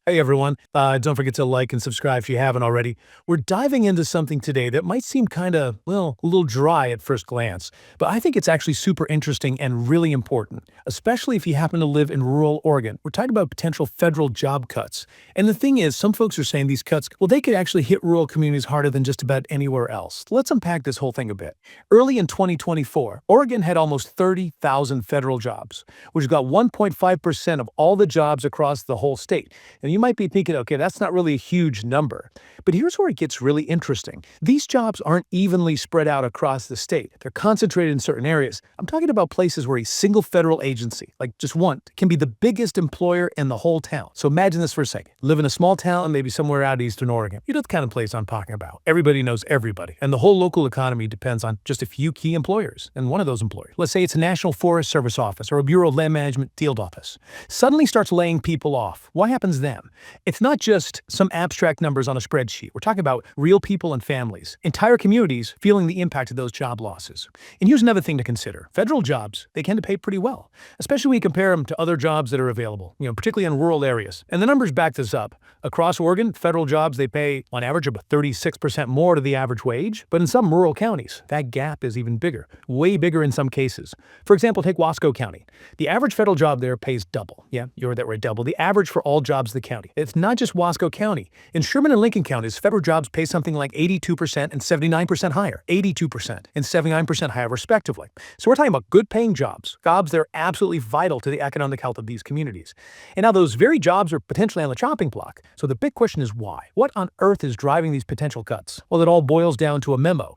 Hey everyone, don't forget to like and subscribe if you haven't already. We're diving into something today that might seem kind of, well, a little dry at first glance, but I think it's actually super interesting and really important, especially if you happen to live in rural Oregon. We're talking about potential federal job cuts. And the thing is, some folks are saying these cuts, well, they could actually hit rural communities harder than just about anywhere else. Let's unpack this whole thing a bit. Early in 2024, Oregon had almost 30,000 federal jobs, which got 1.5% of all the jobs across the whole state. And you might be thinking, okay, that's not really a huge number. But here's where it gets really interesting. These jobs aren't evenly spread out across the state. They're concentrated in certain areas. I'm talking about places where a single federal agency, like just one, can be the biggest employer in the whole town. So imagine this for a second. Live in a small town, maybe somewhere out eastern Oregon. You know the kind of place I'm talking about. Everybody knows everybody. And the whole local economy depends on just a few key employers. And one of those employers, let's say it's a National Forest Service office or a Bureau of Land Management field office, suddenly starts laying people off. What happens then? It's not just some abstract numbers on a spreadsheet. We're talking about real people and families, entire communities feeling the impact of those job losses. And here's another thing to consider. Federal jobs, they tend to pay pretty well, especially when you compare them to other jobs that are available, particularly in rural areas. And the numbers back this up. Across Oregon, federal jobs, they pay on average about 36% more to the average wage. But in some rural counties, that gap is even bigger, way bigger in some cases. For example, take Wasco County. The average federal job there pays double. Yeah, you heard that right, double. The average for all jobs in the county. It's not just Wasco County. In Sherman and Lincoln counties, federal jobs pay something like 82% and 79% higher. 82% and 79% higher, respectively. So we're talking about good paying jobs. Jobs that are absolutely vital to the economic health of these communities. And now those very jobs are potentially on the chopping block. So the big question is why? What on earth is driving these potential cuts? Well, it all boils down to a memo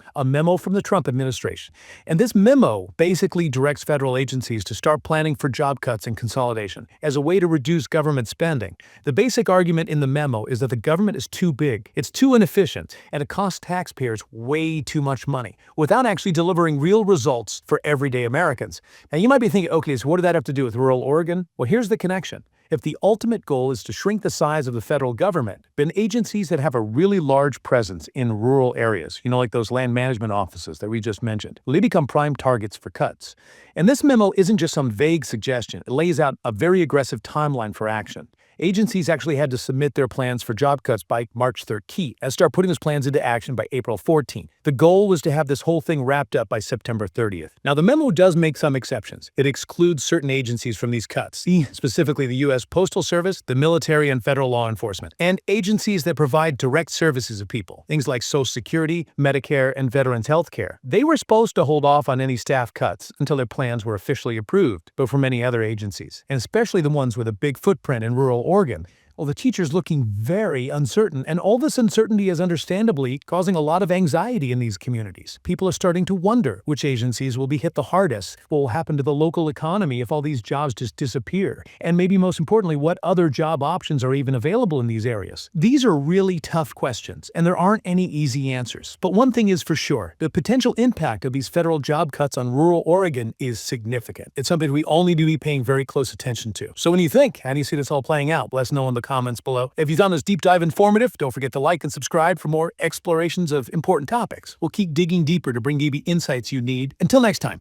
from the Trump administration. And this memo basically directs federal agencies to start planning for job cuts and consolidation as a way to reduce government spending. The basic argument in the memo is that the government is too big, it's too inefficient, and it costs taxpayers way too much money without actually delivering real results for everyday Americans. Now, you might be thinking, okay, so what did that have to do with rural Oregon? Well, here's the connection. If the ultimate goal is to shrink the size of the federal government, then agencies that have a really large presence in rural areas, like those land management offices that we just mentioned, will become prime targets for cuts. And this memo isn't just some vague suggestion. It lays out a very aggressive timeline for action. Agencies actually had to submit their plans for job cuts by March 13th and start putting those plans into action by April 14th. The goal was to have this whole thing wrapped up by September 30th. Now, the memo does make some exceptions. It excludes certain agencies from these cuts, specifically the U.S. Postal Service, the military and federal law enforcement, and agencies that provide direct services to people, things like Social Security, Medicare, and Veterans Health Care. They were supposed to hold off on any staff cuts until their plans were officially approved, but for many other agencies, and especially the ones with a big footprint in rural Oregon, well, the teacher's looking very uncertain, and all this uncertainty is understandably causing a lot of anxiety in these communities. People are starting to wonder which agencies will be hit the hardest, what will happen to the local economy if all these jobs just disappear, and maybe most importantly, what other job options are even available in these areas. These are really tough questions, and there aren't any easy answers. But one thing is for sure, the potential impact of these federal job cuts on rural Oregon is significant. It's something we all need to be paying very close attention to. So when you think, how do you see this all playing out? Let us know in the comments below. If you found this deep dive informative, don't forget to like and subscribe for more explorations of important topics. We'll keep digging deeper to bring you the insights you need. Until next time.